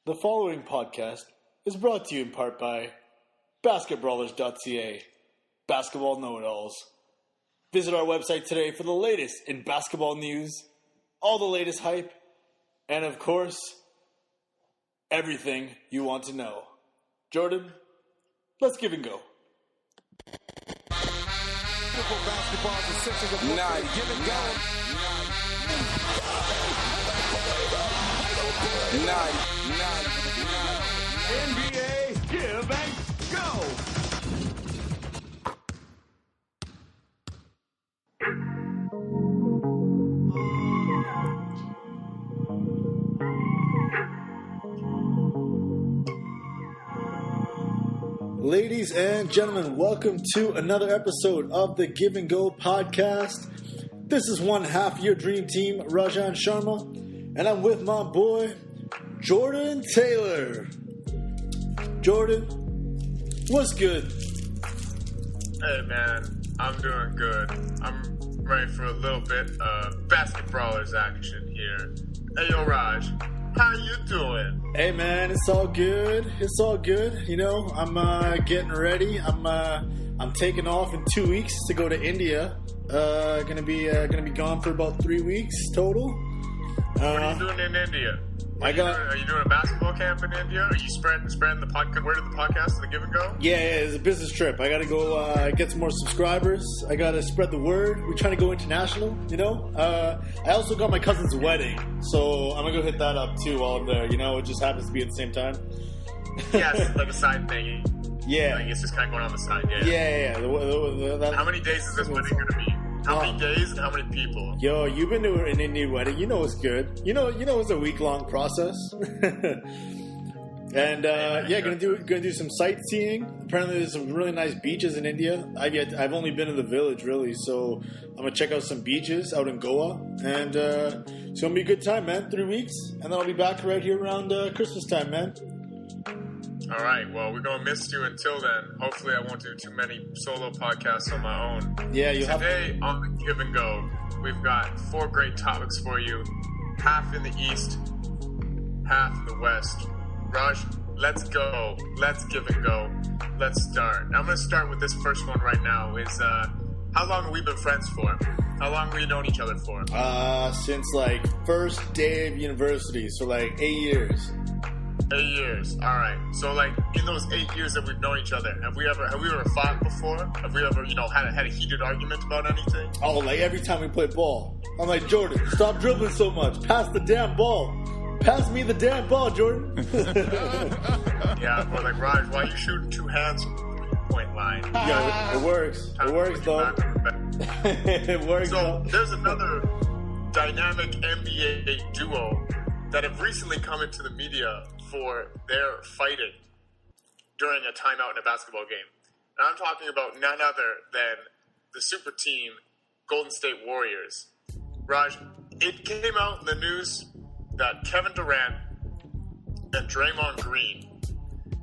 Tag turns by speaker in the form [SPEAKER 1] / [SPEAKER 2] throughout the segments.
[SPEAKER 1] The following podcast is brought to you in part by basketballers.ca, basketball know-it-alls. Visit our website today for the latest in basketball news, all the latest hype, and of course, everything you want to know. Jordan, let's give and go.
[SPEAKER 2] Basketball, the Sixers are give and go. NBA, give and go.
[SPEAKER 1] Ladies and gentlemen, welcome to another episode of the Give and Go podcast. This is one half your dream team, Rajan Sharma, and I'm with my boy, Jordan Taylor. Jordan, what's good?
[SPEAKER 3] Hey man, I'm doing good. I'm ready for a little bit of basketballers action here. Hey yo Raj, how you doing?
[SPEAKER 1] Hey man, it's all good. It's all good. You know, I'm getting ready. I'm taking off in 2 weeks to go to India. Gonna be gone for about 3 weeks total.
[SPEAKER 3] What are you doing in India? Are you doing a basketball camp in India? Are you spreading the podcast? Where did the podcast, the Give and Go?
[SPEAKER 1] Yeah, it's a business trip. I gotta go get some more subscribers. I gotta spread the word. We're trying to go international, you know? I also got my cousin's wedding, so I'm gonna go hit that up too while I'm there, you know? It just happens to be at the same time.
[SPEAKER 3] Yeah, it's like a side thing.
[SPEAKER 1] Yeah.
[SPEAKER 3] Like it's just kind of going on the side, yeah.
[SPEAKER 1] Yeah.
[SPEAKER 3] How many days is this wedding gonna be? How many days and how many people?
[SPEAKER 1] Yo, you've been to an Indian wedding. You know it's good. You know it's a week-long process. And gonna do some sightseeing. Apparently, there's some really nice beaches in India. I've only been in the village really, so I'm gonna check out some beaches out in Goa, and it's gonna be a good time, man. 3 weeks, and then I'll be back right here around Christmas time, man.
[SPEAKER 3] All right, well, we're going to miss you until then. Hopefully I won't do too many solo podcasts on my own.
[SPEAKER 1] Yeah,
[SPEAKER 3] Today on the Give and Go, we've got 4 great topics for you. Half in the East, half in the West. Raj, let's go. Let's give and go. Let's start. I'm going to start with this first one right now. Is how long have we been friends for? How long have we known each other for?
[SPEAKER 1] Since like first day of university, so like 8 years.
[SPEAKER 3] 8 years. All right. So, like, in those 8 years that we've known each other, have we ever fought before? Have we ever, had a heated argument about anything?
[SPEAKER 1] Oh, like every time we play ball, I'm like, Jordan, stop dribbling so much. Pass the damn ball. Pass me the damn ball, Jordan.
[SPEAKER 3] Yeah, or like, Raj, why are you shooting 2 hands from the 3-point line?
[SPEAKER 1] Yeah, it works. It works, though. It works.
[SPEAKER 3] So, there's another dynamic NBA duo that have recently come into the media for their fighting during a timeout in a basketball game. And I'm talking about none other than the super team Golden State Warriors. Raj, it came out in the news that Kevin Durant and Draymond Green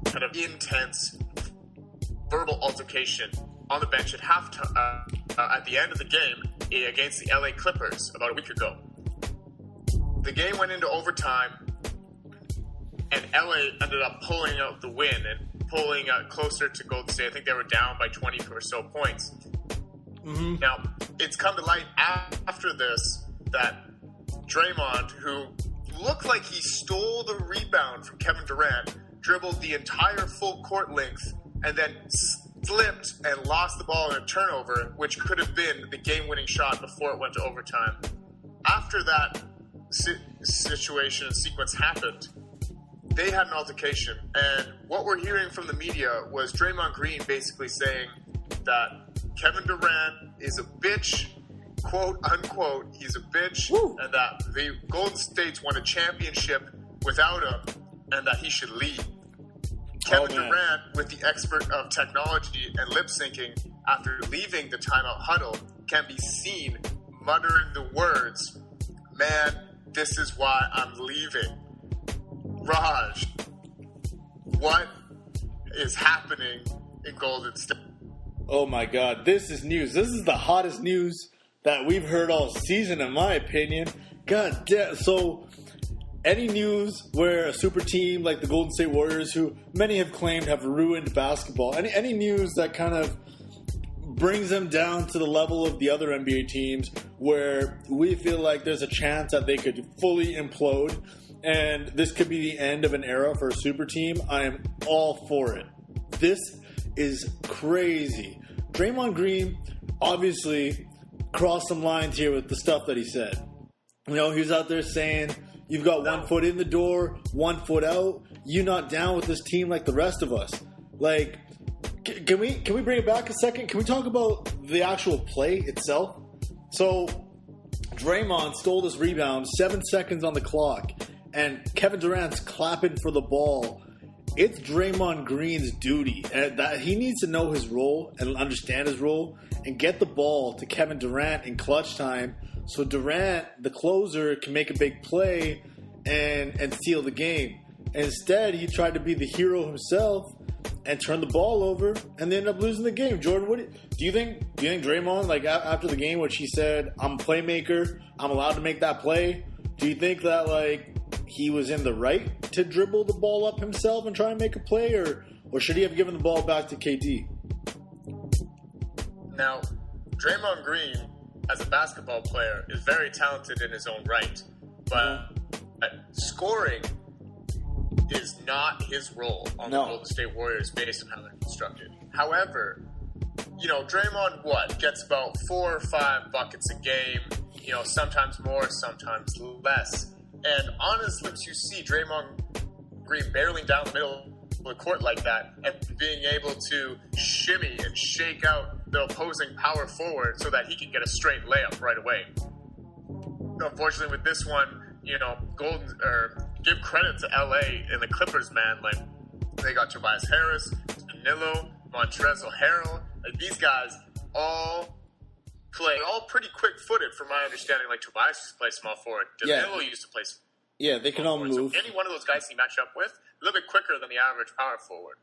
[SPEAKER 3] had an intense verbal altercation on the bench at at the end of the game against the LA Clippers about a week ago. The game went into overtime, and LA ended up pulling out the win and pulling closer to Golden State. I think they were down by 20 or so points. Mm-hmm. Now, it's come to light after this that Draymond, who looked like he stole the rebound from Kevin Durant, dribbled the entire full court length, and then slipped and lost the ball in a turnover, which could have been the game-winning shot before it went to overtime. After that situation and sequence happened, they had an altercation, and what we're hearing from the media was Draymond Green basically saying that Kevin Durant is a bitch, quote unquote, he's a bitch. Woo. And that the Golden State's won a championship without him, and that he should leave. Kevin Durant, with the expert of technology and lip syncing after leaving the timeout huddle, can be seen muttering the words, "Man, this is why I'm leaving." Raj, what is happening in Golden State?
[SPEAKER 1] Oh my God, this is news. This is the hottest news that we've heard all season, in my opinion. God damn. So any news where a super team like the Golden State Warriors, who many have claimed have ruined basketball, any news that kind of brings them down to the level of the other NBA teams where we feel like there's a chance that they could fully implode and this could be the end of an era for a super team, I am all for it. This is crazy. Draymond Green obviously crossed some lines here with the stuff that he said. You know, he was out there saying, you've got 1 foot in the door, 1 foot out. You're not down with this team like the rest of us. Like, can we bring it back a second? Can we talk about the actual play itself? So, Draymond stole this rebound, 7 seconds on the clock, and Kevin Durant's clapping for the ball. It's Draymond Green's duty, and that he needs to know his role and understand his role and get the ball to Kevin Durant in clutch time so Durant, the closer, can make a big play and seal the game. Instead, he tried to be the hero himself and turn the ball over, and they end up losing the game. Jordan, do you think Draymond, like after the game, which he said, "I'm a playmaker, I'm allowed to make that play"? Do you think that like he was in the right to dribble the ball up himself and try and make a play, or should he have given the ball back to KD?
[SPEAKER 3] Now, Draymond Green, as a basketball player, is very talented in his own right, but scoring is not his role on the Golden State Warriors based on how they're constructed. However, you know, Draymond, gets about 4 or 5 buckets a game, you know, sometimes more, sometimes less. And on his lips, you see Draymond Green barreling down the middle of the court like that and being able to shimmy and shake out the opposing power forward so that he can get a straight layup right away. Unfortunately, with this one, you know, give credit to LA and the Clippers, man. Like, they got Tobias Harris, Danilo, Montrezl Harrell. Like, these guys all play pretty quick-footed, from my understanding. Like, Tobias used to play small forward. Danilo used to play small forward.
[SPEAKER 1] Yeah, they can all move.
[SPEAKER 3] So any one of those guys he match up with, a little bit quicker than the average power forward.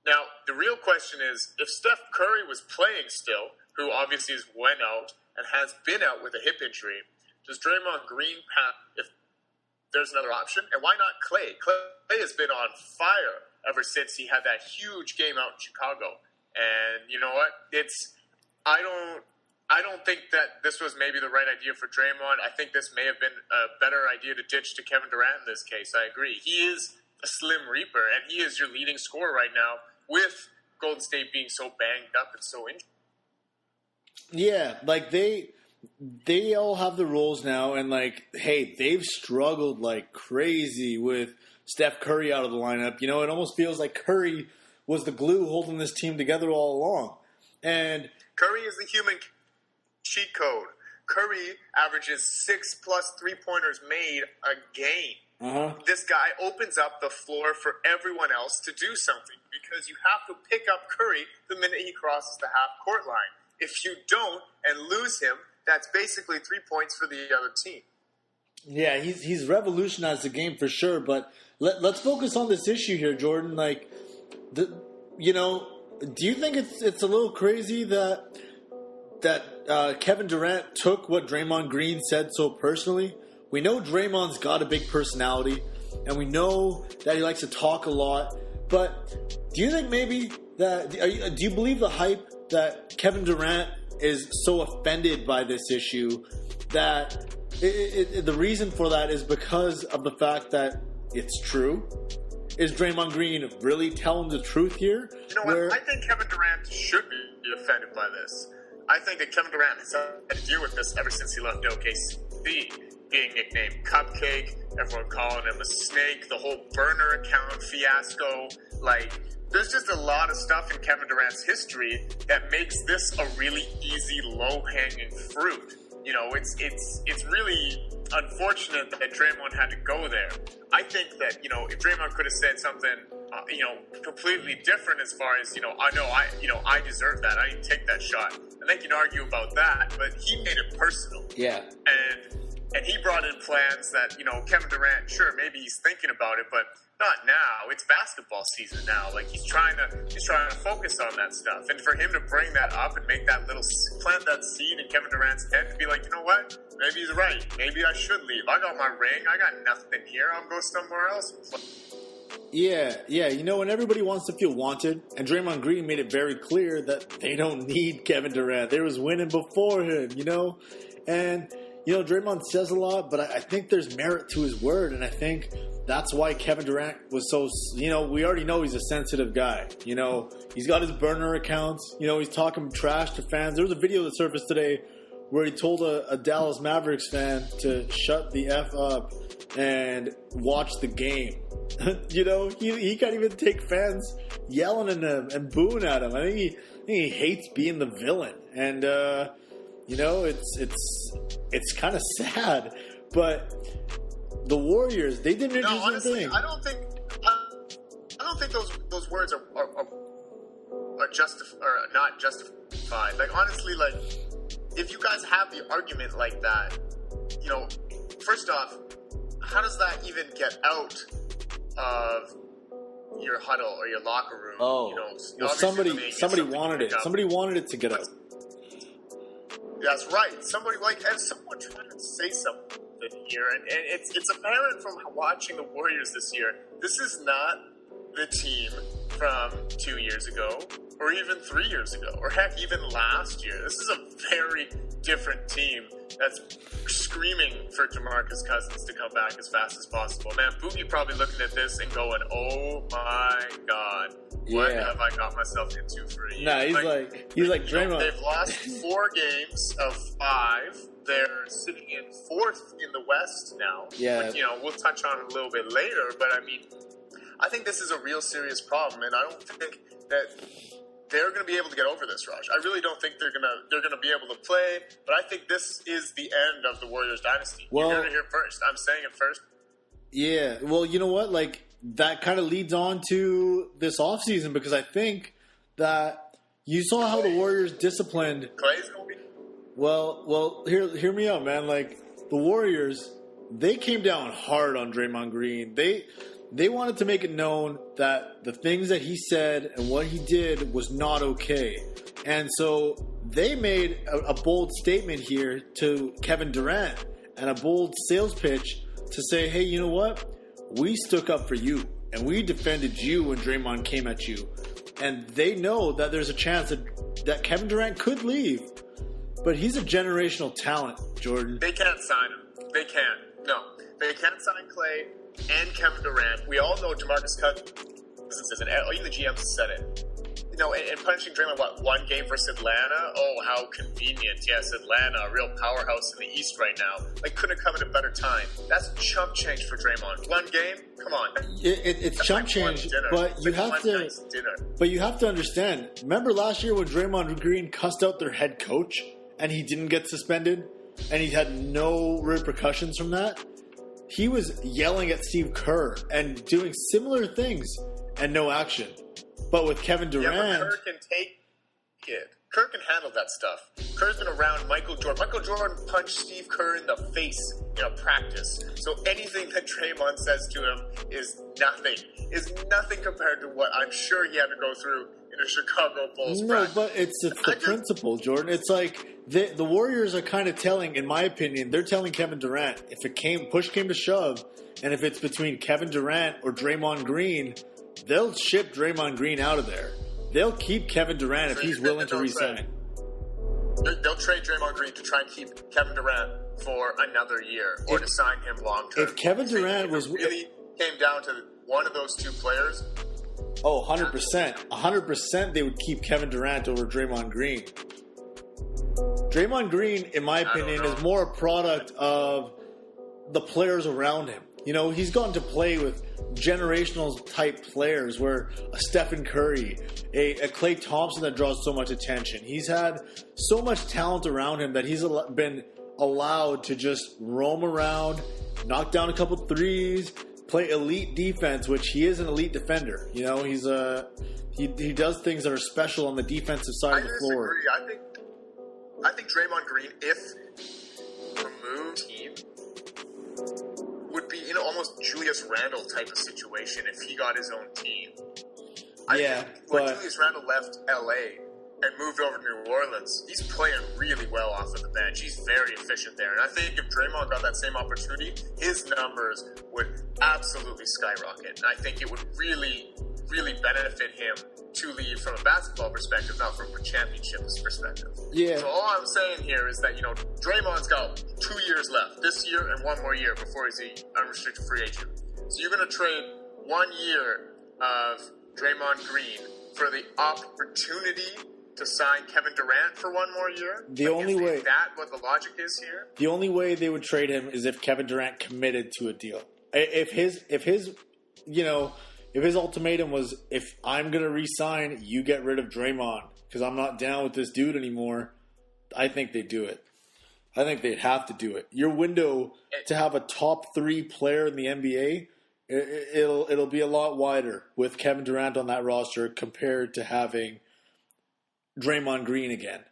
[SPEAKER 3] Now, the real question is, if Steph Curry was playing still, who obviously went out and has been out with a hip injury, does Draymond Green if there's another option? And why not Clay? Clay has been on fire ever since he had that huge game out in Chicago. And you know what? I don't think that this was maybe the right idea for Draymond. I think this may have been a better idea to ditch to Kevin Durant in this case. I agree. He is a slim reaper, and he is your leading scorer right now with Golden State being so banged up and so injured.
[SPEAKER 1] Yeah, like they all have the roles now, and like, hey, they've struggled like crazy with Steph Curry out of the lineup. You know, it almost feels like Curry was the glue holding this team together all along. And
[SPEAKER 3] Curry is the human cheat code. Curry averages 6+ 3-pointers made a game. This guy opens up the floor for everyone else to do something because you have to pick up Curry the minute he crosses the half-court line. If you don't and lose him, that's basically 3 points for the other team.
[SPEAKER 1] Yeah, he's revolutionized the game for sure, but let's focus on this issue here, Jordan. Like, do you think it's a little crazy that Kevin Durant took what Draymond Green said so personally? We know Draymond's got a big personality, and we know that he likes to talk a lot, but do you think maybe do you believe the hype that Kevin Durant is so offended by this issue that the reason for that is because of the fact that it's true? Is Draymond Green really telling the truth here?
[SPEAKER 3] You know what? I think Kevin Durant should be offended by this. I think that Kevin Durant has had to deal with this ever since he left OKC, being nicknamed Cupcake, everyone calling him a snake, the whole burner account fiasco. Like, there's just a lot of stuff in Kevin Durant's history that makes this a really easy, low-hanging fruit. You know, it's really unfortunate that Draymond had to go there. I think that, you know, if Draymond could have said something, completely different as far as, I deserve that. I didn't take that shot. And they can argue about that, but he made it personal.
[SPEAKER 1] Yeah.
[SPEAKER 3] And he brought in plans that, Kevin Durant, sure, maybe he's thinking about it, but not now. It's basketball season now. Like, he's trying to focus on that stuff. And for him to bring that up and make that plant that seed in Kevin Durant's head to be like, you know what? Maybe he's right. Maybe I should leave. I got my ring. I got nothing here. I'll go somewhere else and play.
[SPEAKER 1] Yeah. And everybody wants to feel wanted. And Draymond Green made it very clear that they don't need Kevin Durant. They was winning before him, And, Draymond says a lot, but I think there's merit to his word. And I think that's why Kevin Durant was so, we already know he's a sensitive guy. He's got his burner accounts. He's talking trash to fans. There was a video that surfaced today where he told a Dallas Mavericks fan to shut the F up and watch the game. He can't even take fans yelling at him and booing at him. I think he hates being the villain. And, it's kind of sad. But the Warriors, they did an interesting thing.
[SPEAKER 3] I don't think those words are not justified. Like, honestly, like, if you guys have the argument like that, first off, how does that even get out of your huddle or your locker room?
[SPEAKER 1] Well, somebody wanted it. Somebody wanted it to get out.
[SPEAKER 3] That's right. Somebody and someone trying to say something here, and it's apparent from watching the Warriors this year. This is not the team from 2 years ago, or even 3 years ago, or heck, even last year. This is a very different team that's screaming for DeMarcus Cousins to come back as fast as possible. Man, Boogie probably looking at this and going, "Oh my God, what have I got myself into for a year?"
[SPEAKER 1] Nah, he's like Draymond.
[SPEAKER 3] They've lost 4 games of 5. They're sitting in 4th in the West now.
[SPEAKER 1] Yeah.
[SPEAKER 3] Which, we'll touch on a little bit later, but I think this is a real serious problem, and I don't think that they're going to be able to get over this, Raj. I really don't think they're going to be able to play, but I think this is the end of the Warriors dynasty.
[SPEAKER 1] Well,
[SPEAKER 3] you're going to hear first. I'm saying it first.
[SPEAKER 1] Yeah. Well, you know what? Like, that kind of leads on to this offseason, because I think that you saw how the Warriors disciplined.
[SPEAKER 3] Clay's going to be.
[SPEAKER 1] Well, hear me out, man. Like, the Warriors, they came down hard on Draymond Green. They wanted to make it known that the things that he said and what he did was not okay. And so they made a bold statement here to Kevin Durant and a bold sales pitch to say, hey, you know what? We stuck up for you and we defended you when Draymond came at you. And they know that there's a chance that Kevin Durant could leave. But he's a generational talent, Jordan.
[SPEAKER 3] They can't sign him. They can't. No. They can't sign Clay and Kevin Durant. We all know DeMarcus Cousins isn't. Even the GMs said it. And punishing Draymond, one game versus Atlanta? Oh, how convenient. Yes, Atlanta, a real powerhouse in the East right now. Couldn't have come at a better time. That's chump change for Draymond. One game? Come on.
[SPEAKER 1] It's chump change, but you have to. But you have to understand. Remember last year when Draymond Green cussed out their head coach and he didn't get suspended, and he had no repercussions from that? He was yelling at Steve Kerr and doing similar things and no action. But with Kevin Durant...
[SPEAKER 3] Yeah, but Kerr can take it. Kerr can handle that stuff. Kerr's been around Michael Jordan. Michael Jordan punched Steve Kerr in the face in a practice. So anything that Draymond says to him is nothing compared to what I'm sure he had to go through in a Chicago Bulls practice.
[SPEAKER 1] But it's the principle, Jordan. It's like the Warriors are kind of telling, in my opinion, they're telling Kevin Durant, if push came to shove, and if it's between Kevin Durant or Draymond Green, they'll ship Draymond Green out of there. They'll keep Kevin Durant if he's willing to resign.
[SPEAKER 3] They'll trade Draymond Green to try and keep Kevin Durant for another year or to sign him long term.
[SPEAKER 1] If Kevin Durant
[SPEAKER 3] really came down to one of those two players...
[SPEAKER 1] Oh, 100%. 100% they would keep Kevin Durant over Draymond Green. Draymond Green, in my opinion, is more a product of the players around him. He's gotten to play with generational type players where a Stephen Curry, a Klay Thompson that draws so much attention. He's had so much talent around him that he's been allowed to just roam around, knock down a couple threes, play elite defense, which he is an elite defender. He's he does things that are special on the defensive side of the floor.
[SPEAKER 3] I think Draymond Green, if removed team, in almost Julius Randle type of situation if he got his own team. When Julius Randle left LA and moved over to New Orleans, he's playing really well off of the bench. He's very efficient there. And I think if Draymond got that same opportunity, his numbers would absolutely skyrocket. And I think it would really, really benefit him to leave from a basketball perspective, not from a championship perspective.
[SPEAKER 1] Yeah.
[SPEAKER 3] So all I'm saying here is that, Draymond's got 2 years left, this year and one more year before he's an unrestricted free agent. So you're going to trade 1 year of Draymond Green for the opportunity to sign Kevin Durant for 1 more year? Is that what the logic is here?
[SPEAKER 1] The only way they would trade him is if Kevin Durant committed to a deal. If his ultimatum was, if I'm going to re-sign, you get rid of Draymond because I'm not down with this dude anymore, I think they'd do it. I think they'd have to do it. Your window to have a top 3 player in the NBA, it'll be a lot wider with Kevin Durant on that roster compared to having Draymond Green again,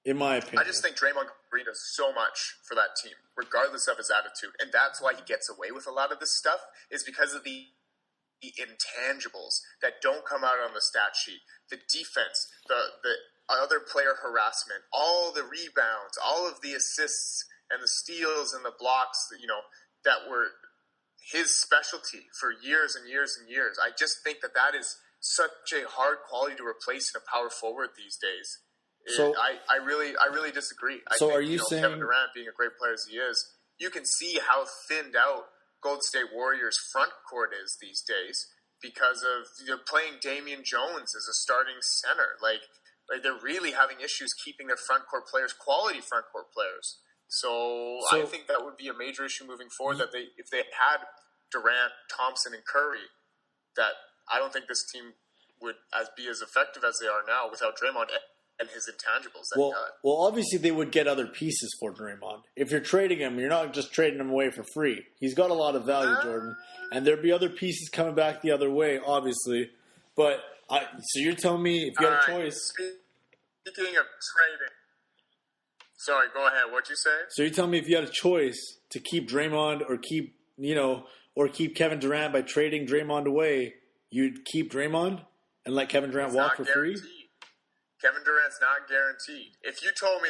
[SPEAKER 1] in my opinion.
[SPEAKER 3] I just think Draymond Green does so much for that team, regardless of his attitude. And that's why he gets away with a lot of this stuff, is because of the intangibles that don't come out on the stat sheet. The defense, the other player harassment, all the rebounds, all of the assists and the steals and the blocks that were his specialty for years and years and years. I just think that is such a hard quality to replace in a power forward these days.
[SPEAKER 1] So
[SPEAKER 3] I really disagree. I
[SPEAKER 1] think,
[SPEAKER 3] are you saying Kevin Durant, being a great player as he is, you can see how thinned out Golden State Warriors front court is these days because of playing Damian Jones as a starting center. Like they're really having issues keeping their front court players quality front court players. So I think that would be a major issue moving forward. That if they had Durant, Thompson, and Curry, that I don't think this team would be as effective as they are now without Draymond and his intangibles that he got.
[SPEAKER 1] Well, obviously they would get other pieces for Draymond. If you're trading him, you're not just trading him away for free. He's got a lot of value, Jordan. And there'd be other pieces coming back the other way, obviously. But so you're telling me if you had a choice...
[SPEAKER 3] Speaking of trading... Sorry, go ahead. What'd you say?
[SPEAKER 1] So you're telling me if you had a choice to keep Draymond or keep Kevin Durant by trading Draymond away, you'd keep Draymond and let Kevin Durant walk for free?
[SPEAKER 3] Kevin Durant's not guaranteed. If you told me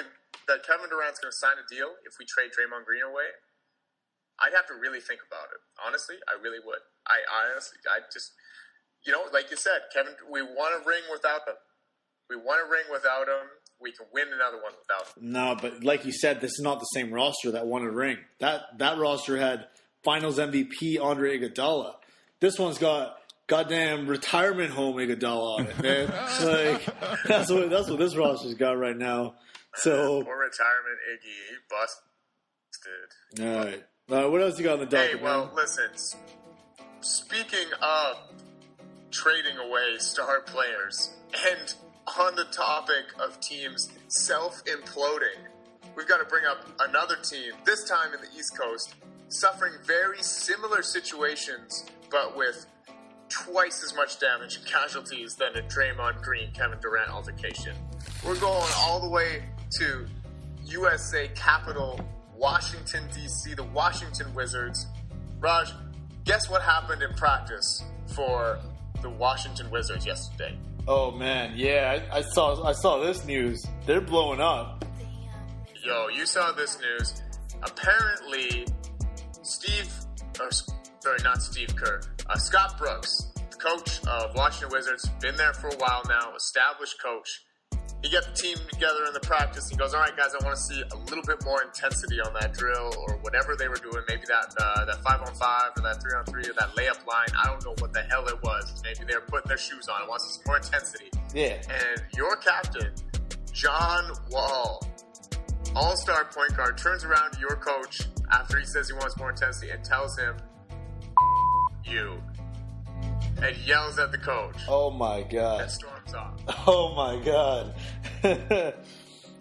[SPEAKER 3] that Kevin Durant's going to sign a deal if we trade Draymond Green away, I'd have to really think about it. Honestly, I really would. I just, like you said, Kevin, we won a ring without him. We won a ring without him. We can win another one without him.
[SPEAKER 1] No, but like you said, this is not the same roster that won a ring. That roster had Finals MVP Andre Iguodala. This one's got goddamn retirement home Iguodala on it, man. Like that's what this roster's got right now. So
[SPEAKER 3] poor retirement Iggy, he busted.
[SPEAKER 1] All right. What else you got on the docket?
[SPEAKER 3] Hey, well, listen. Speaking of trading away star players, and on the topic of teams self-imploding, we've got to bring up another team, this time in the East Coast, suffering very similar situations, but with twice as much damage and casualties than a Draymond Green, Kevin Durant altercation. We're going all the way to USA capital, Washington, D.C., the Washington Wizards. Raj, guess what happened in practice for the Washington Wizards yesterday?
[SPEAKER 1] Oh, man, yeah, I saw this news. They're blowing up.
[SPEAKER 3] Yo, you saw this news. Apparently, Scott Brooks, the coach of Washington Wizards, been there for a while now, established coach. He got the team together in the practice. He goes, all right, guys, I want to see a little bit more intensity on that drill or whatever they were doing. Maybe that 5-on-5 or that 3-on-3 or that layup line. I don't know what the hell it was. Maybe they were putting their shoes on. I want to see some more intensity.
[SPEAKER 1] Yeah.
[SPEAKER 3] And your captain, John Wall, all-star point guard, turns around to your coach after he says he wants more intensity and tells him, you. And yells at the coach.
[SPEAKER 1] Oh, my God.
[SPEAKER 3] And storms off.
[SPEAKER 1] Oh, my God.
[SPEAKER 3] The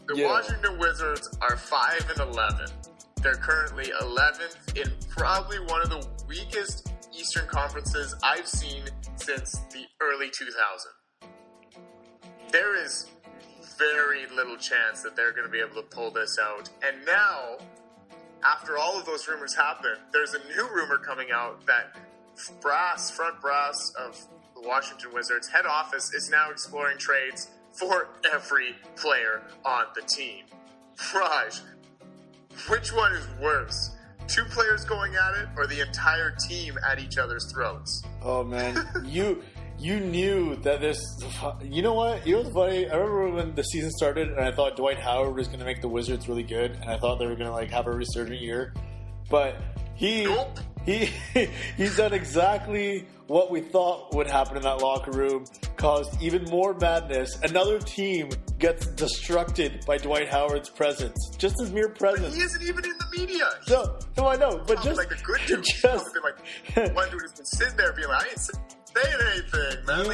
[SPEAKER 3] Washington Wizards are 5-11. They're currently 11th in probably one of the weakest Eastern Conferences I've seen since the early 2000s. There is very little chance that they're going to be able to pull this out. And now, after all of those rumors happen, there's a new rumor coming out that front brass of the Washington Wizards head office is now exploring trades for every player on the team. Raj, which one is worse? 2 players going at it, or the entire team at each other's throats?
[SPEAKER 1] Oh man, you knew that this. You know what? You know what's funny? I remember when the season started, and I thought Dwight Howard was going to make the Wizards really good, and I thought they were going to like have a resurgent year. But he's done exactly what we thought would happen in that locker room, caused even more madness. Another team gets destructed by Dwight Howard's presence. Just his mere presence.
[SPEAKER 3] But he isn't even in the media.
[SPEAKER 1] No, I know. But just
[SPEAKER 3] like a good dude. One dude has been sitting there being like, I ain't saying anything, man.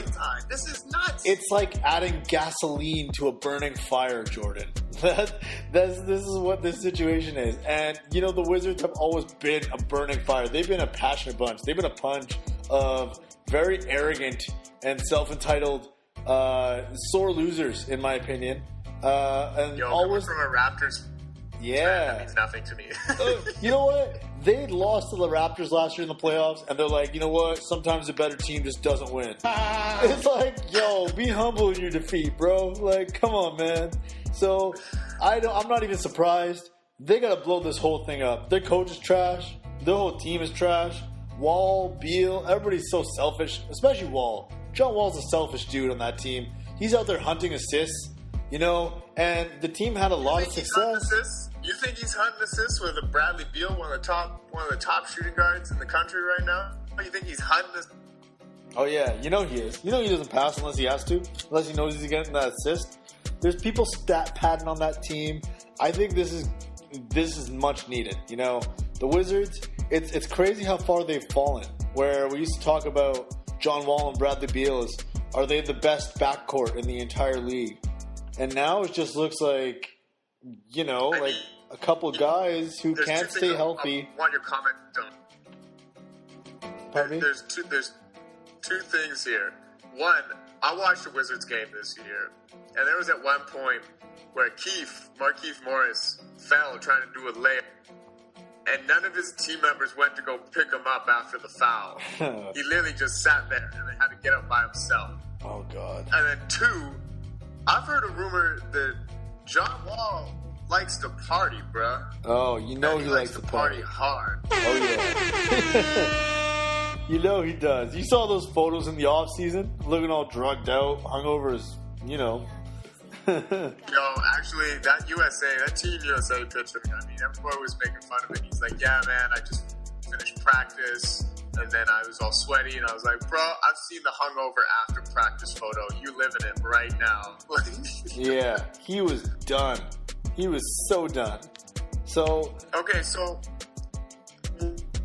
[SPEAKER 3] This is nuts.
[SPEAKER 1] It's like adding gasoline to a burning fire, Jordan. This is what this situation is. And, the Wizards have always been a burning fire. They've been a passionate bunch. They've been a bunch of very arrogant and self-entitled sore losers, in my opinion. And always
[SPEAKER 3] from a Raptors.
[SPEAKER 1] Yeah,
[SPEAKER 3] that means nothing to me.
[SPEAKER 1] You know what? They lost to the Raptors last year in the playoffs, and they're like, you know what? Sometimes a better team just doesn't win. It's like, yo, be humble in your defeat, bro. Like, come on, man. So I'm not even surprised. They gotta blow this whole thing up. Their coach is trash. Their whole team is trash. Wall, Beal, everybody's so selfish, especially Wall. John Wall's a selfish dude on that team. He's out there hunting assists, and the team had a lot of success.
[SPEAKER 3] You think he's hunting assists with a Bradley Beal, one of the top shooting guards in the country right now? You think he's hunting this?
[SPEAKER 1] Oh yeah, he is. He doesn't pass unless he has to, unless he knows he's getting that assist. There's people stat padding on that team. I think this is much needed. The Wizards. It's crazy how far they've fallen. Where we used to talk about John Wall and Bradley Beal are they the best backcourt in the entire league? And now it just looks like, a couple guys who can't stay healthy.
[SPEAKER 3] I want your comment on.
[SPEAKER 1] Pardon me?
[SPEAKER 3] There's two things here. One, I watched the Wizards game this year, and there was at one point where Markieff Morris fell trying to do a layup. And none of his team members went to go pick him up after the foul. He literally just sat there and then had to get up by himself.
[SPEAKER 1] Oh, God.
[SPEAKER 3] And then 2, I've heard a rumor that John Wall likes to party, bruh.
[SPEAKER 1] Oh, he likes to party
[SPEAKER 3] hard.
[SPEAKER 1] Oh, yeah. He does. You saw those photos in the off-season? Looking all drugged out, hungover as,
[SPEAKER 3] Yo, actually, that Team USA picture, everybody was making fun of it. He's like, yeah, man, I just finished practice, and then I was all sweaty, and I was like, bro, I've seen the hungover after practice photo. You live in it right now.
[SPEAKER 1] Yeah, he was done. He was so done. So... Okay,
[SPEAKER 3] so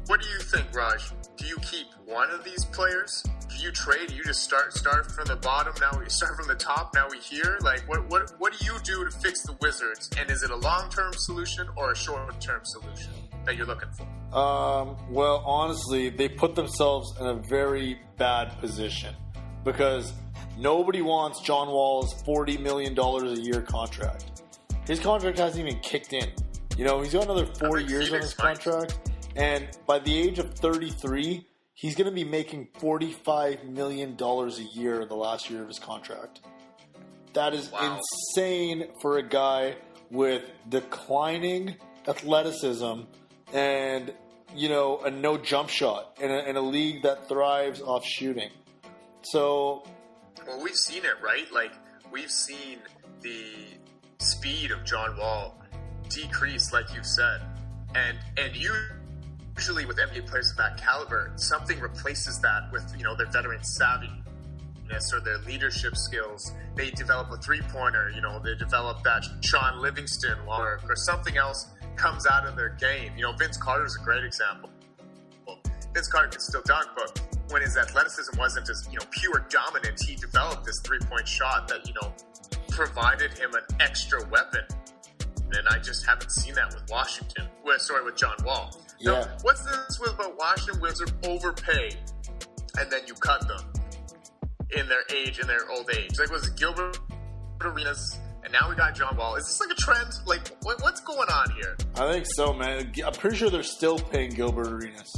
[SPEAKER 3] what do you think, Raj? Do you keep one of these players? Do you trade? You just start from the bottom. Now we start from the top. Now we here. Like, what do you do to fix the Wizards? And is it a long-term solution or a short-term solution that you're looking for?
[SPEAKER 1] Well, honestly, they put themselves in a very bad position because nobody wants John Wall's $40 million a year contract. His contract hasn't even kicked in. He's got another 4 years on his contract, and by the age of 33. He's going to be making $45 million a year in the last year of his contract. That is insane for a guy with declining athleticism and, a no jump shot in a league that thrives off shooting. So...
[SPEAKER 3] Well, we've seen it, right? Like, we've seen the speed of John Wall decrease, like you said. And usually with NBA players of that caliber, something replaces that with, their veteran savviness or their leadership skills. They develop a three-pointer, they develop that Sean Livingston work or something else comes out of their game. Vince Carter's a great example. Vince Carter can still dunk, but when his athleticism wasn't as, pure dominant, he developed this three-point shot that, provided him an extra weapon. And I just haven't seen that with with John Wall.
[SPEAKER 1] Yeah.
[SPEAKER 3] So what's this with about Washington Wizards overpay and then you cut them in their old age? Like, was it Gilbert Arenas and now we got John Wall. Is this like a trend? Like, what's going on here?
[SPEAKER 1] I think so, man. I'm pretty sure they're still paying Gilbert Arenas.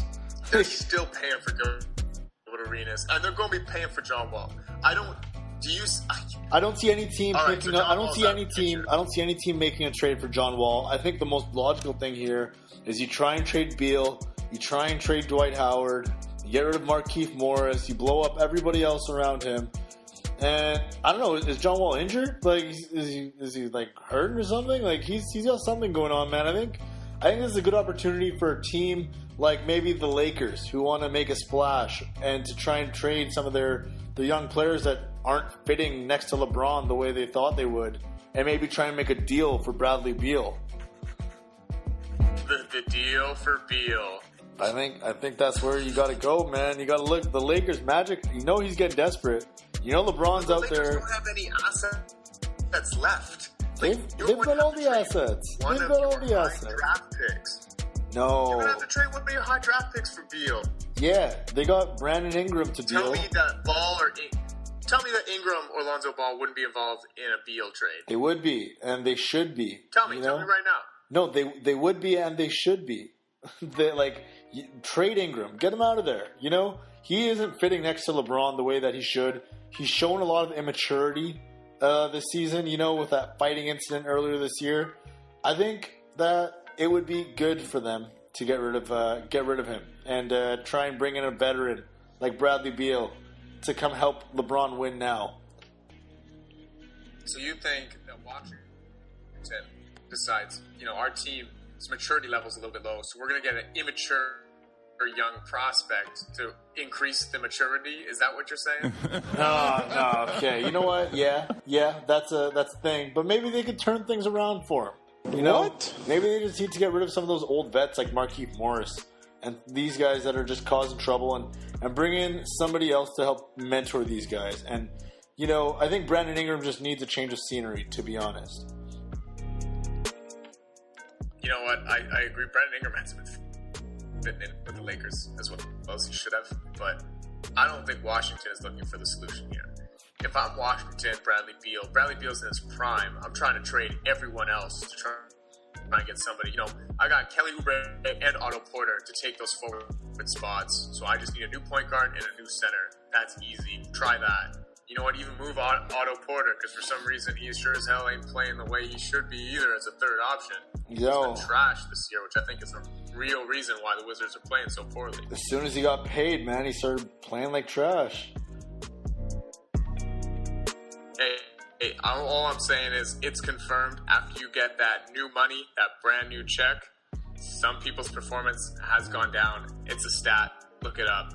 [SPEAKER 3] They're still paying for Gilbert Arenas, and they're going to be paying for John Wall. I don't see any team picking up. I don't see any team making a trade for John Wall. I think the most logical thing here is you try and trade Beal, you try and trade Dwight Howard, you get rid of Markieff Morris, you blow up everybody else around him. And I don't know, is John Wall injured? Like, is he like hurt or something? Like he's got something going on, man. I think this is a good opportunity for a team like maybe the Lakers who want to make a splash and to try and trade some of their young players that aren't fitting next to LeBron the way they thought they would, and maybe try and make a deal for Bradley Beal. The deal for Beal.
[SPEAKER 1] I think that's where you got to go, man. You got to look the Lakers Magic. You know he's getting desperate. You know LeBron's out there.
[SPEAKER 3] The Lakers don't have any assets left.
[SPEAKER 1] They've got all the assets. They've got all the assets.
[SPEAKER 3] Draft picks.
[SPEAKER 1] No.
[SPEAKER 3] You're gonna have to trade one of your high draft picks for Beal.
[SPEAKER 1] Yeah, they got Brandon Ingram to deal.
[SPEAKER 3] Tell me that Ingram or Lonzo Ball wouldn't be involved in a Beal trade.
[SPEAKER 1] They would be, and they should be.
[SPEAKER 3] Tell me right now.
[SPEAKER 1] No, they would be, and they should be. Trade Ingram, get him out of there. You know, he isn't fitting next to LeBron the way that he should. He's shown a lot of immaturity this season. You know, with that fighting incident earlier this year. I think that it would be good for them to get rid of him and try and bring in a veteran like Bradley Beal to come help LeBron win now.
[SPEAKER 3] So you think that Washington decides, our team's maturity level is a little bit low, so we're going to get an immature or young prospect to increase the maturity? Is that what you're saying?
[SPEAKER 1] No, okay. You know what? Yeah, that's a thing. But maybe they could turn things around for him. You know?
[SPEAKER 2] What?
[SPEAKER 1] Maybe they just need to get rid of some of those old vets like Markieff Morris and these guys that are just causing trouble and bring in somebody else to help mentor these guys. And, I think Brandon Ingram just needs a change of scenery, to be honest.
[SPEAKER 3] You know what? I agree. Brandon Ingram has been fitting in with the Lakers as well as he should have. But I don't think Washington is looking for the solution here. If I'm Washington, Bradley Beal's in his prime. I'm trying to trade everyone else to try and get somebody. I got Kelly Oubre and Otto Porter to take those forward spots. So I just need a new point guard and a new center. That's easy. Try that. You know what? Even move Otto Porter, because for some reason he sure as hell ain't playing the way he should be either as a third option. He's been trash this year, which I think is the real reason why the Wizards are playing so poorly.
[SPEAKER 1] As soon as he got paid, man, he started playing like trash.
[SPEAKER 3] Hey, all I'm saying is it's confirmed after you get that new money, that brand new check, some people's performance has gone down. It's a stat. Look it up.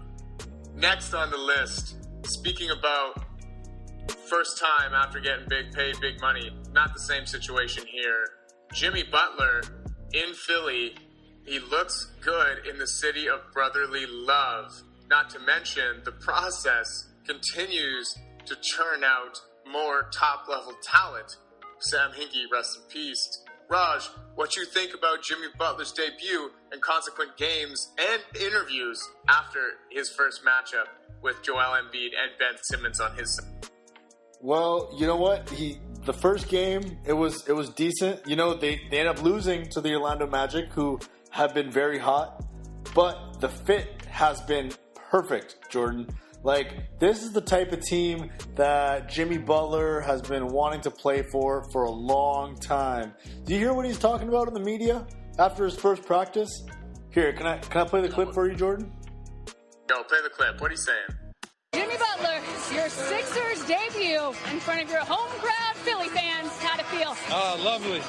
[SPEAKER 3] Next on the list, speaking about first time after getting paid big money, not the same situation here. Jimmy Butler in Philly, he looks good in the city of brotherly love. Not to mention, the process continues to churn out more top-level talent. Sam Hinkie, rest in peace. Raj, what you think about Jimmy Butler's debut and consequent games and interviews after his first matchup with Joel Embiid and Ben Simmons on his side?
[SPEAKER 1] Well, you know what? The first game, it was decent. They ended up losing to the Orlando Magic, who have been very hot. But the fit has been perfect, Jordan. This is the type of team that Jimmy Butler has been wanting to play for a long time. Do you hear what he's talking about in the media after his first practice? Here, can I play the clip for you, Jordan?
[SPEAKER 3] Yo, play the clip. What are you saying?
[SPEAKER 4] Jimmy Butler, your Sixers debut in front of your home crowd, Philly fans. How'd it feel?
[SPEAKER 5] Lovely.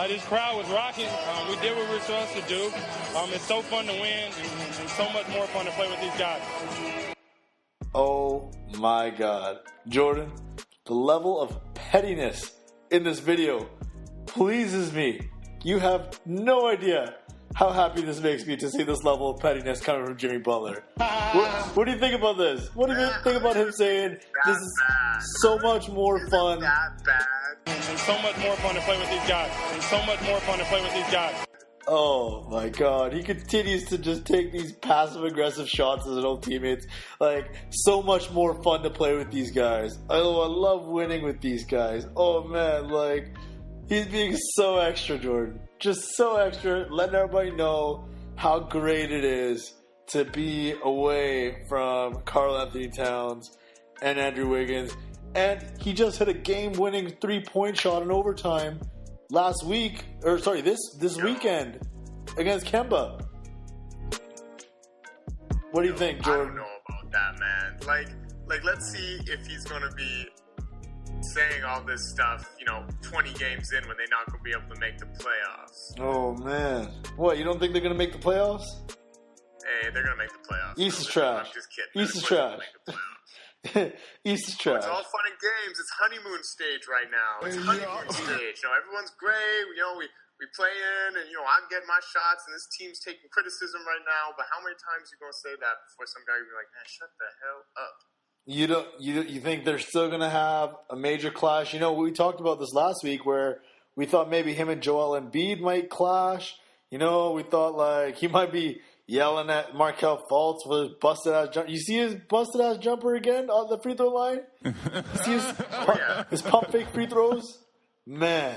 [SPEAKER 5] This crowd was rocking. We did what we were supposed to do. It's so fun to win and so much more fun to play with these guys.
[SPEAKER 1] Oh my God. Jordan, the level of pettiness in this video pleases me. You have no idea how happy this makes me to see this level of pettiness coming from Jimmy Butler. What do you think about this? What do you think about him saying this is so much more fun?
[SPEAKER 3] That bad.
[SPEAKER 5] And so much more fun to play with these guys. And so much more fun to play with these guys.
[SPEAKER 1] Oh my God. He continues to just take these passive aggressive shots at his own teammates. Like, so much more fun to play with these guys. I love winning with these guys. Oh man, like, he's being so extra, Jordan. Just so extra, letting everybody know how great it is to be away from Karl Anthony Towns and Andrew Wiggins. And he just hit a game-winning 3-point shot in overtime this weekend against Kemba. What do you think, Jordan?
[SPEAKER 3] I don't know about that, man. Like, let's see if he's going to be saying all this stuff, 20 games in when they're not going to be able to make the playoffs.
[SPEAKER 1] Oh, man. What, you don't think they're going to make the playoffs?
[SPEAKER 3] Hey, they're going to make the playoffs.
[SPEAKER 1] East is trash.
[SPEAKER 3] I'm just kidding.
[SPEAKER 1] East is trash. East is trash.
[SPEAKER 3] It's all fun and games. It's honeymoon stage right now. It's honeymoon stage. Everyone's great. We play in, and I'm getting my shots, and this team's taking criticism right now. But how many times are you gonna say that before some guy will be like, "Man, shut the hell up"?
[SPEAKER 1] You think they're still gonna have a major clash? We talked about this last week where we thought maybe him and Joel Embiid might clash. We thought like he might be yelling at Markelle Fultz for his busted-ass jumper. You see his busted-ass jumper again on the free throw line? You see his pump fake free throws? Man.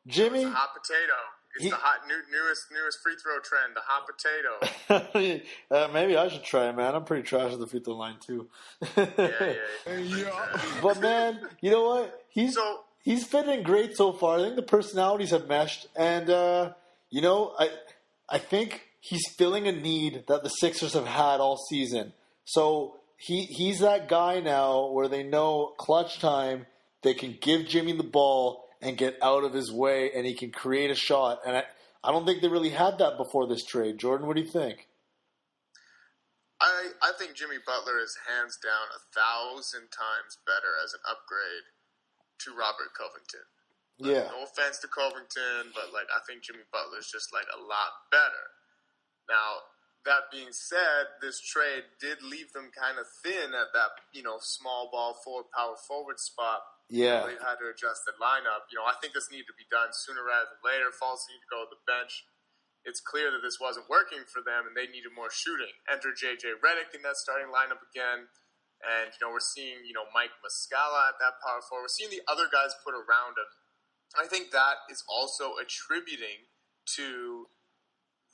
[SPEAKER 1] Jimmy?
[SPEAKER 3] It's a hot potato. It's the hot newest free throw trend, the hot potato.
[SPEAKER 1] Maybe I should try it, man. I'm pretty trash at the free throw line, too.
[SPEAKER 3] Yeah.
[SPEAKER 1] But, man, you know what? He's fitting great so far. I think the personalities have meshed. And, I think he's filling a need that the Sixers have had all season. So he's that guy now where they know clutch time, they can give Jimmy the ball and get out of his way, and he can create a shot. And I don't think they really had that before this trade. Jordan, what do you think?
[SPEAKER 3] I think Jimmy Butler is hands down 1,000 times better as an upgrade to Robert Covington.
[SPEAKER 1] Yeah.
[SPEAKER 3] No offense to Covington, but I think Jimmy Butler is just a lot better. Now, that being said, this trade did leave them kind of thin at that, small ball forward, power forward spot.
[SPEAKER 1] Yeah.
[SPEAKER 3] They had to adjust the lineup. I think this needed to be done sooner rather than later. Fultz needed to go to the bench. It's clear that this wasn't working for them, and they needed more shooting. Enter J.J. Redick in that starting lineup again. And, we're seeing, Mike Muscala at that power forward. We're seeing the other guys put around him. I think that is also attributing to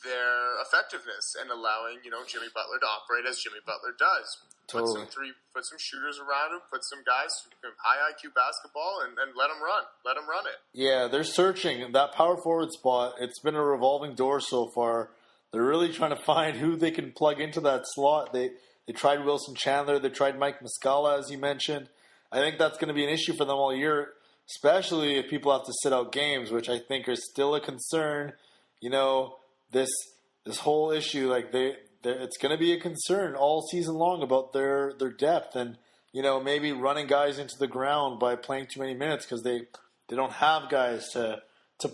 [SPEAKER 3] their effectiveness and allowing, Jimmy Butler to operate as Jimmy Butler does.
[SPEAKER 1] Totally.
[SPEAKER 3] Put some shooters around him, put some guys who can high IQ basketball, and let them run. Let them run it.
[SPEAKER 1] Yeah, they're searching that power forward spot. It's been a revolving door so far. They're really trying to find who they can plug into that slot. They tried Wilson Chandler. They tried Mike Muscala, as you mentioned. I think that's going to be an issue for them all year, especially if people have to sit out games, which I think are still a concern. This whole issue, it's going to be a concern all season long about their depth and, maybe running guys into the ground by playing too many minutes because they don't have guys to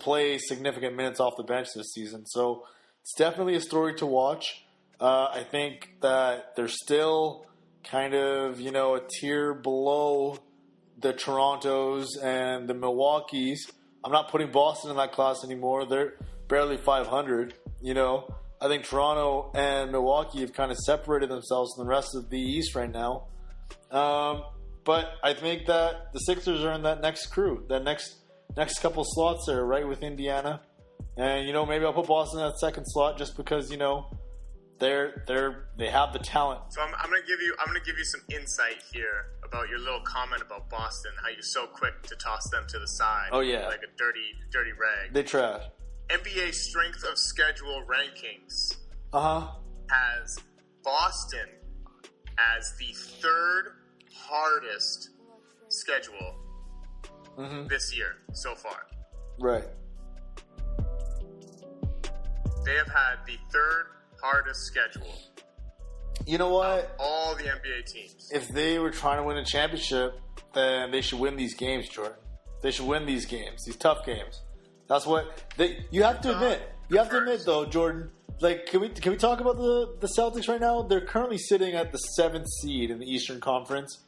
[SPEAKER 1] play significant minutes off the bench this season. So it's definitely a story to watch. I think that they're still kind of, a tier below the Torontos and the Milwaukees. I'm not putting Boston in that class anymore. They're barely 500, I think Toronto and Milwaukee have kind of separated themselves from the rest of the East right now. But I think that the Sixers are in that next crew, that next couple slots there, right with Indiana. And, maybe I'll put Boston in that second slot just because, they have the talent.
[SPEAKER 3] So I'm gonna give you some insight here about your little comment about Boston, how you're so quick to toss them to the side.
[SPEAKER 1] Oh yeah,
[SPEAKER 3] like a dirty rag.
[SPEAKER 1] They trash.
[SPEAKER 3] NBA strength of schedule rankings has Boston as the third hardest schedule this year so far.
[SPEAKER 1] Right.
[SPEAKER 3] They have had the third hardest schedule.
[SPEAKER 1] You know what?
[SPEAKER 3] All the NBA teams.
[SPEAKER 1] If they were trying to win a championship, then they should win these games, Jordan. They should win these games, these tough games. That's what you have to admit. You have to admit, though, Jordan. Can we talk about the Celtics right now? They're currently sitting at the 7th seed in the Eastern Conference.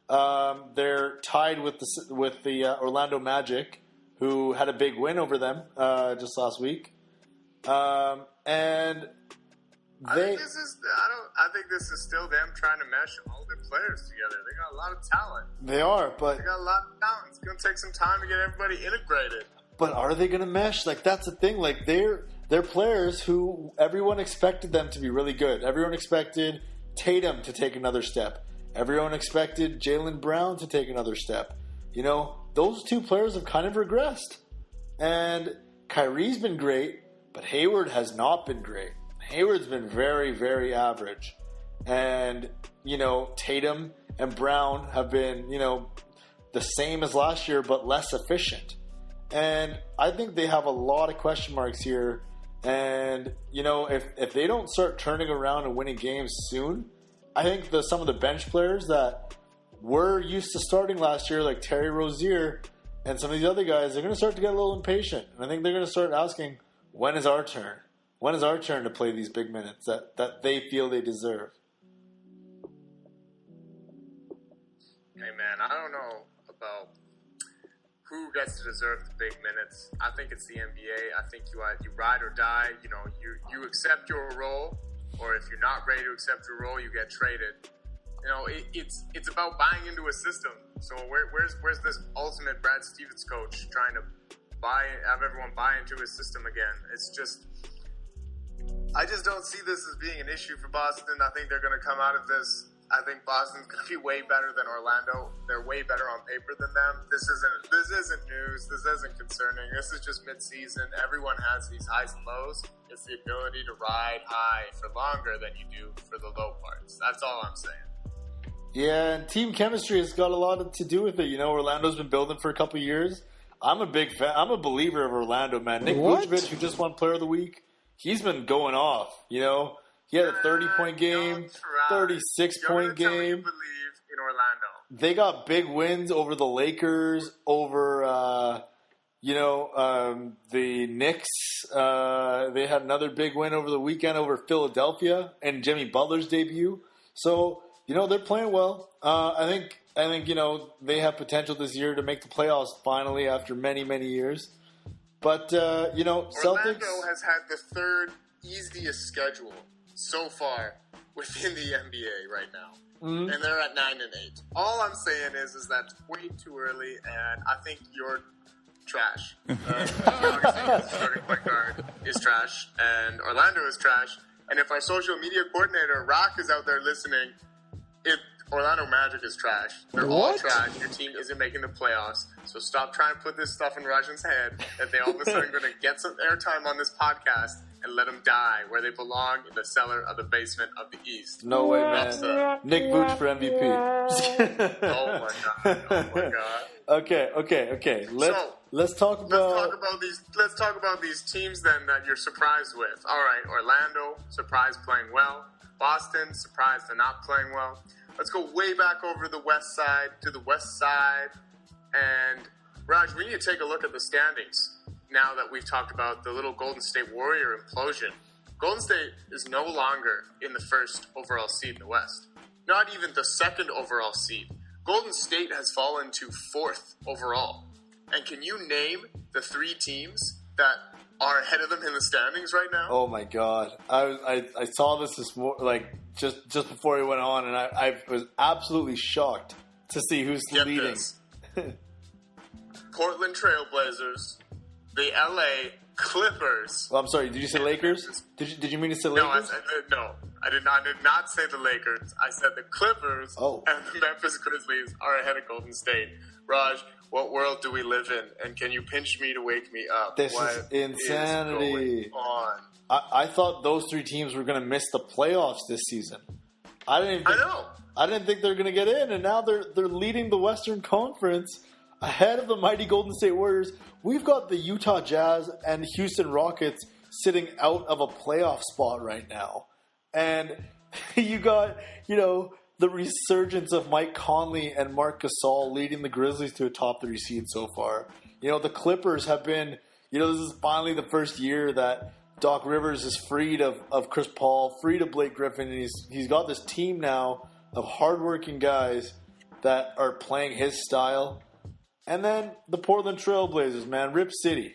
[SPEAKER 1] They're tied with the Orlando Magic who had a big win over them just last week. And
[SPEAKER 3] I think this is still them trying to mesh all their players together. They got a lot of talent.
[SPEAKER 1] They are, but
[SPEAKER 3] they got a lot of talent. It's going to take some time to get everybody integrated.
[SPEAKER 1] But are they going to mesh? Like, that's the thing. Like, they're players who everyone expected them to be really good. Everyone expected Tatum to take another step. Everyone expected Jaylen Brown to take another step. You know, those two players have kind of regressed. And Kyrie's been great, but Hayward has not been great. Hayward's been very, very average. And, you know, Tatum and Brown have been, you know, the same as last year, but less efficient. And I think they have a lot of question marks here. And, you know, if they don't start turning around and winning games soon, I think some of the bench players that were used to starting last year, like Terry Rozier and some of these other guys, they're going to start to get a little impatient. And I think they're going to start asking, when is our turn? When is our turn to play these big minutes that they feel they deserve?
[SPEAKER 3] Hey, man, I don't know about who gets to deserve the big minutes. I think it's the NBA. I think you ride or die. You know, you accept your role, or if you're not ready to accept your role, you get traded. You know, it's about buying into a system. So where's this ultimate Brad Stevens coach trying to have everyone buy into his system again? It's just, I just don't see this as being an issue for Boston. I think they're going to come out of this. I think Boston's going to be way better than Orlando. They're way better on paper than them. This isn't news. This isn't concerning. This is just mid-season. Everyone has these highs and lows. It's the ability to ride high for longer than you do for the low parts. That's all I'm saying.
[SPEAKER 1] Yeah, and team chemistry has got a lot to do with it. You know, Orlando's been building for a couple of years. I'm a big fan. I'm a believer of Orlando, man. Nick Vucevic, who just won Player of the Week, he's been going off, you know. He had a 30-point game, 36-point game.
[SPEAKER 3] You believe in Orlando.
[SPEAKER 1] They got big wins over the Lakers, over, the Knicks. They had another big win over the weekend over Philadelphia and Jimmy Butler's debut. So, you know, they're playing well. I think you know, they have potential this year to make the playoffs finally after many, many years. But, you know, Celtics...
[SPEAKER 3] Orlando has had the third easiest schedule so far within the NBA right now. Mm-hmm. And they're at 9-8. All I'm saying is that's way too early, and I think you're trash. Augustin's starting point guard is trash, and Orlando is trash. And if our social media coordinator, Rock, is out there listening, Orlando Magic is trash. They're all trash. Your team isn't making the playoffs. So stop trying to put this stuff in Rajan's head that they all of a sudden going to get some airtime on this podcast and let them die where they belong, in the cellar of the basement of the East.
[SPEAKER 1] No way, man. Nick Vooch for MVP.
[SPEAKER 3] Oh my god.
[SPEAKER 1] Okay. Let's talk about
[SPEAKER 3] these teams then that you're surprised with. All right, Orlando, surprised playing well. Boston, surprised they're not playing well. Let's go way back over the west side to the west side. And, Raj, we need to take a look at the standings now that we've talked about the little Golden State Warrior implosion. Golden State is no longer in the first overall seed in the West. Not even the second overall seed. Golden State has fallen to fourth overall. And can you name the three teams that are ahead of them in the standings right now?
[SPEAKER 1] Oh my god. I saw this morning, like just before we went on, and I was absolutely shocked to see who's leading.
[SPEAKER 3] Portland Trailblazers, the LA Clippers.
[SPEAKER 1] Well, I'm sorry, did you say Lakers? Did you mean to say Lakers?
[SPEAKER 3] No, I did not say the Lakers. I said the Clippers and the Memphis Grizzlies are ahead of Golden State. Raj, what world do we live in? And can you pinch me to wake me up?
[SPEAKER 1] This is insanity.
[SPEAKER 3] Is going on?
[SPEAKER 1] I thought those three teams were going to miss the playoffs this season. I didn't think they were going to get in, and now they're leading the Western Conference ahead of the mighty Golden State Warriors. We've got the Utah Jazz and Houston Rockets sitting out of a playoff spot right now. And you got, you know, the resurgence of Mike Conley and Marc Gasol leading the Grizzlies to a top 3 seed so far. You know, the Clippers have been, you know, this is finally the first year that Doc Rivers is freed of Chris Paul, freed of Blake Griffin, and he's got this team now of hardworking guys that are playing his style. And then the Portland Trailblazers, man, Rip City.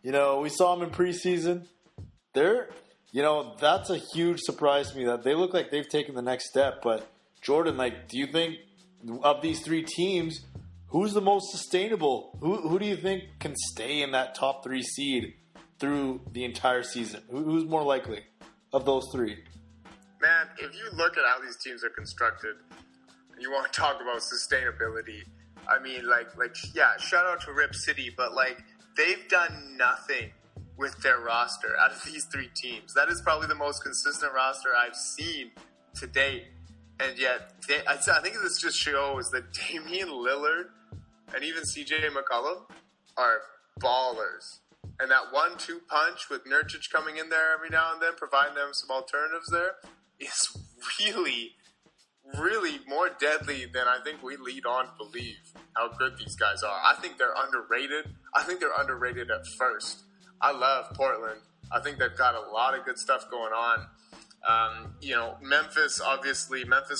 [SPEAKER 1] You know, we saw them in preseason. That's a huge surprise to me that they look like they've taken the next step. But, Jordan, do you think of these three teams, who's the most sustainable? Who do you think can stay in that top 3 seed through the entire season? Who's more likely of those three?
[SPEAKER 3] Man, if you look at how these teams are constructed, you want to talk about sustainability. I mean, shout out to Rip City, but, they've done nothing with their roster out of these three teams. That is probably the most consistent roster I've seen to date. And yet, I think this just shows that Damian Lillard and even CJ McCollum are ballers. And that 1-2 punch with Nurkic coming in there every now and then, providing them some alternatives there, is really, really more deadly than I think we lead on to believe how good these guys are. I think they're underrated. I think they're underrated at first. I love Portland. I think they've got a lot of good stuff going on. Memphis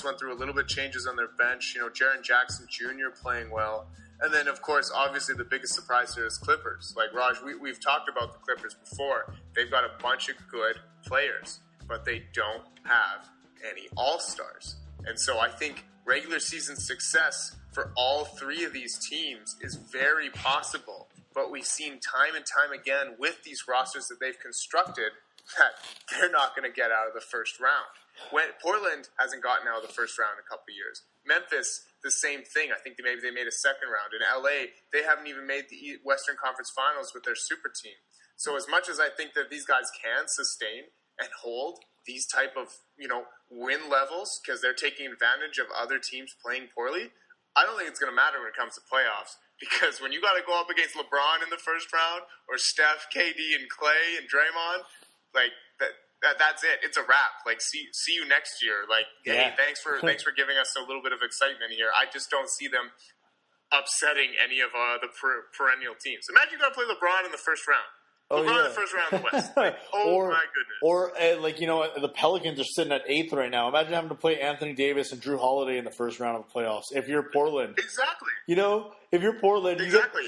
[SPEAKER 3] went through a little bit changes on their bench. Jaren Jackson Jr. playing well. And then, of course, obviously the biggest surprise here is Clippers. Raj, we've talked about the Clippers before. They've got a bunch of good players, but they don't have any all-stars. And so I think regular season success for all three of these teams is very possible. But we've seen time and time again with these rosters that they've constructed that they're not going to get out of the first round. Portland hasn't gotten out of the first round in a couple of years. Memphis, the same thing. I think they made a second round. In LA, they haven't even made the Western Conference Finals with their super team. So as much as I think that these guys can sustain and hold these type of, win levels because they're taking advantage of other teams playing poorly, I don't think it's going to matter when it comes to playoffs. Because when you got to go up against LeBron in the first round, or Steph, KD, and Clay, and Draymond, that's it. It's a wrap. See you next year. Hey, thanks for giving us a little bit of excitement here. I just don't see them upsetting any of the perennial teams. Imagine you got to play LeBron in the first round. LeBron in the first round of the West. My goodness.
[SPEAKER 1] Or the Pelicans are sitting at 8th right now. Imagine having to play Anthony Davis and Drew Holiday in the first round of the playoffs. If you're Portland,
[SPEAKER 3] exactly.
[SPEAKER 1] If you're Portland,
[SPEAKER 3] exactly.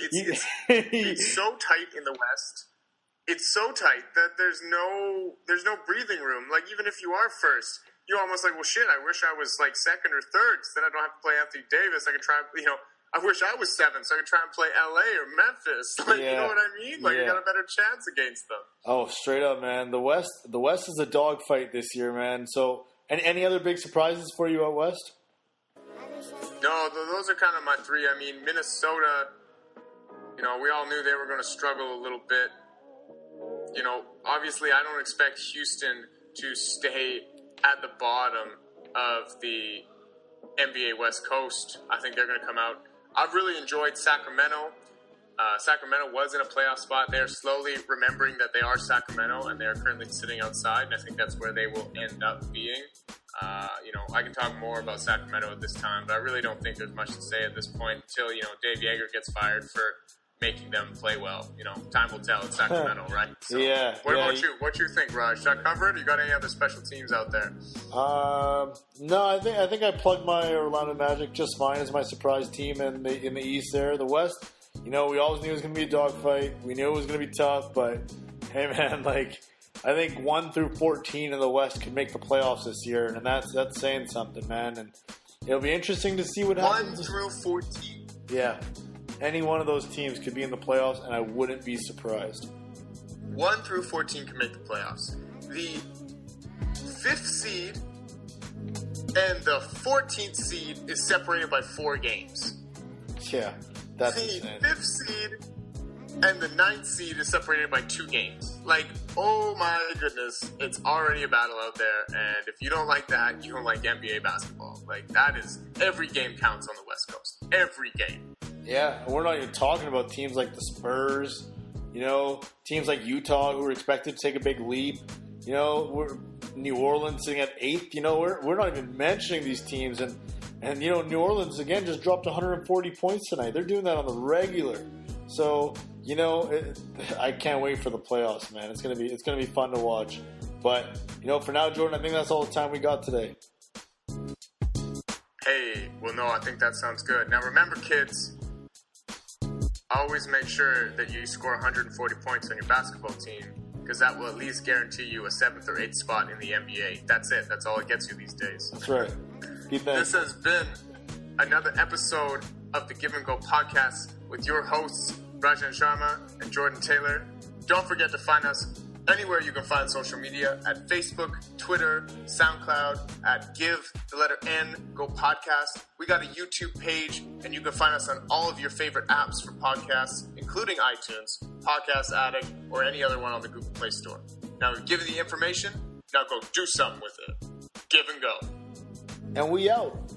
[SPEAKER 3] It's so tight in the West. It's so tight that there's no breathing room. Even if you are first, you're almost like, well, shit, I wish I was second or third, because then I don't have to play Anthony Davis. I can try, I wish I was 7th, so I can try and play LA or Memphis. You know what I mean? You got a better chance against them. Oh,
[SPEAKER 1] straight up, man. The West is a dogfight this year, man. So, any other big surprises for you out West?
[SPEAKER 3] No, those are kind of my three. I mean, Minnesota, we all knew they were going to struggle a little bit. Obviously I don't expect Houston to stay at the bottom of the NBA West Coast. I think they're going to come out. I've really enjoyed Sacramento. Sacramento was in a playoff spot. They're slowly remembering that they are Sacramento, and they're currently sitting outside, and I think that's where they will end up being. I can talk more about Sacramento at this time, but I really don't think there's much to say at this point until, Dave Yeager gets fired for making them play well. Time will tell in Sacramento, right? So, what about you? What you think, Raj? Should I cover it? You got any other special teams out there?
[SPEAKER 1] No, I think I plugged my Orlando Magic just fine as my surprise team in the East there. The West, we always knew it was going to be a dogfight. We knew it was going to be tough, but hey, man, I think 1 through 14 in the West could make the playoffs this year, and that's saying something, man. And it'll be interesting to see what happens.
[SPEAKER 3] 1 through 14.
[SPEAKER 1] Yeah. Any one of those teams could be in the playoffs, and I wouldn't be surprised.
[SPEAKER 3] 1 through 14 can make the playoffs. The 5th seed and the 14th seed is separated by 4 games.
[SPEAKER 1] Yeah, that's
[SPEAKER 3] the
[SPEAKER 1] insane.
[SPEAKER 3] 5th seed and the 9th seed is separated by 2 games. Oh my goodness, it's already a battle out there, and if you don't like that, you don't like NBA basketball. That is, every game counts on the West Coast. Every game.
[SPEAKER 1] Yeah, and we're not even talking about teams like the Spurs, teams like Utah who are expected to take a big leap. We're New Orleans sitting at 8th. We're not even mentioning these teams, and New Orleans again just dropped 140 points tonight. They're doing that on the regular. So I can't wait for the playoffs, man. It's gonna be fun to watch. But for now, Jordan, I think that's all the time we got today.
[SPEAKER 3] Hey, well, no, I think that sounds good. Now remember, kids. always make sure that you score 140 points on your basketball team, because that will at least guarantee you a 7th or 8th spot in the NBA. That's it. That's all it gets you these days.
[SPEAKER 1] That's right.
[SPEAKER 3] This has been another episode of the Give and Go podcast with your hosts, Rajan Sharma and Jordan Taylor. Don't forget to find us anywhere you can find social media at Facebook, Twitter, SoundCloud, at Give the letter N Go Podcast. We got a YouTube page, and you can find us on all of your favorite apps for podcasts, including iTunes, Podcast Addict, or any other one on the Google Play Store. Now, we've given you the information. Now go do something with it. Give and go.
[SPEAKER 1] And we out.